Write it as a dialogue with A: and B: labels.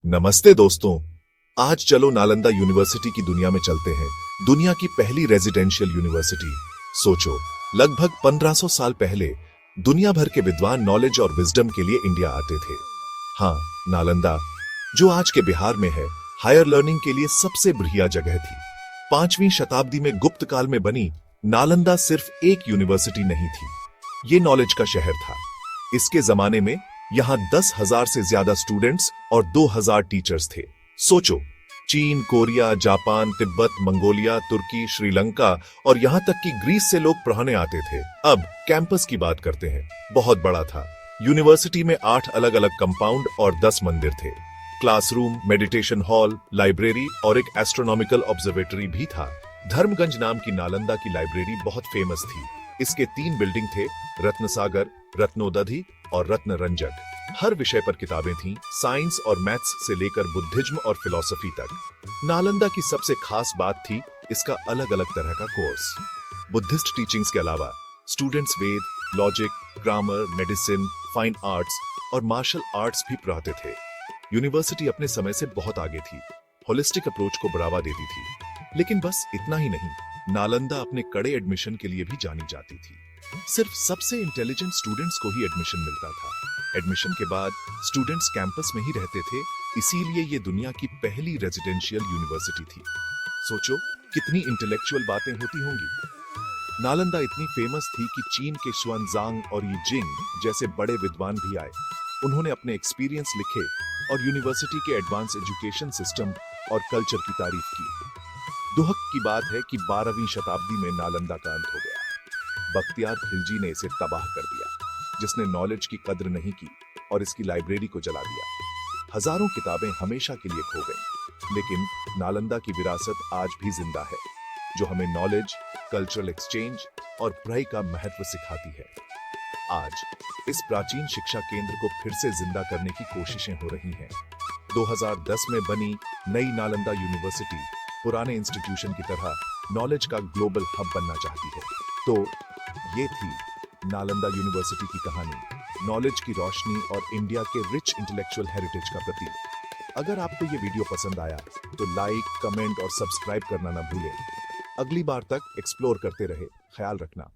A: नमस्ते दोस्तों, आज चलो नालंदा यूनिवर्सिटी की दुनिया में चलते हैं। दुनिया की पहली रेजिडेंशियल यूनिवर्सिटी। सोचो, लगभग 1500 साल पहले दुनिया भर के विद्वान नॉलेज और विजडम के लिए इंडिया आते थे। हाँ, नालंदा, जो आज के बिहार में है, हायर लर्निंग के लिए सबसे बढ़िया जगह थी। 5वीं शताब्दी में गुप्त काल में बनी नालंदा सिर्फ एक यूनिवर्सिटी नहीं थी, ये नॉलेज का शहर था। इसके जमाने में यहाँ 10,000 से ज्यादा स्टूडेंट्स और 2,000 टीचर्स थे। सोचो, चीन, कोरिया, जापान, तिब्बत, मंगोलिया, तुर्की, श्रीलंका और यहाँ तक कि ग्रीस से लोग पढ़ने आते थे। अब कैंपस की बात करते हैं। बहुत बड़ा था। यूनिवर्सिटी में 8 अलग अलग कंपाउंड और 10 मंदिर थे। क्लासरूम, मेडिटेशन हॉल, लाइब्रेरी और एक एस्ट्रोनॉमिकल ऑब्जर्वेटरी भी था। धर्मगंज नाम की नालंदा की लाइब्रेरी बहुत फेमस थी। इसके 3 बिल्डिंग थे, रत्नसागर, रत्नोदधि और रत्नरंजक। हर विषय पर किताबें थीं, साइंस और मैथ्स से लेकर बुद्धिज्म और फिलॉसफी तक। नालंदा की सबसे खास बात थी इसका अलग अलग तरह का कोर्स। बुद्धिस्ट टीचिंग्स के अलावा students Veda, logic, grammar, medicine, fine arts और मार्शल आर्ट्स भी पढ़ाते थे। यूनिवर्सिटी अपने समय से बहुत आगे थी, होलिस्टिक अप्रोच को बढ़ावा देती थी। लेकिन बस इतना ही नहीं, नालंदा अपने कड़े एडमिशन के लिए भी जानी जाती थी। सिर्फ सबसे इंटेलिजेंट स्टूडेंट्स को ही एडमिशन मिलता था। एडमिशन के बाद स्टूडेंट्स कैंपस में ही रहते थे, इसीलिए ये दुनिया की पहली रेजिडेंशियल यूनिवर्सिटी थी। सोचो, कितनी इंटेलेक्चुअल बातें होती होंगी। नालंदा इतनी फेमस थी कि चीन के शुआनजांग और यीजिंग जैसे बड़े विद्वान भी आए। उन्होंने अपने एक्सपीरियंस लिखे और यूनिवर्सिटी के एडवांस एजुकेशन सिस्टम और कल्चर की तारीफ की। दुहक की बात है कि 12वीं शताब्दी में नालंदा का अंत हो गया। बख्तियार खिलजी ने इसे तबाह कर दिया, जिसने नॉलेज की कद्र नहीं की और इसकी लाइब्रेरी को जला दिया। हजारों किताबें हमेशा के लिए खो गईं, लेकिन नालंदा की विरासत आज भी जिंदा है, जो हमें नॉलेज, कल्चरल एक्सचेंज और पढ़ाई का महत्व सिखाती है। आज इस प्राचीन शिक्षा केंद्र को फिर से जिंदा करने की कोशिशें हो रही हैं। 2010 में बनी नई नालंदा यूनिवर्सिटी पुराने इंस्टीट्यूशन की तरह नॉलेज का ग्लोबल हब बनना चाहती है। तो ये थी नालंदा यूनिवर्सिटी की कहानी, नॉलेज की रोशनी और इंडिया के रिच इंटेलेक्चुअल हेरिटेज का प्रतीक। अगर आपको ये वीडियो पसंद आया तो लाइक, कमेंट और सब्सक्राइब करना ना भूलें। अगली बार तक एक्सप्लोर करते रहे। ख्याल रखना।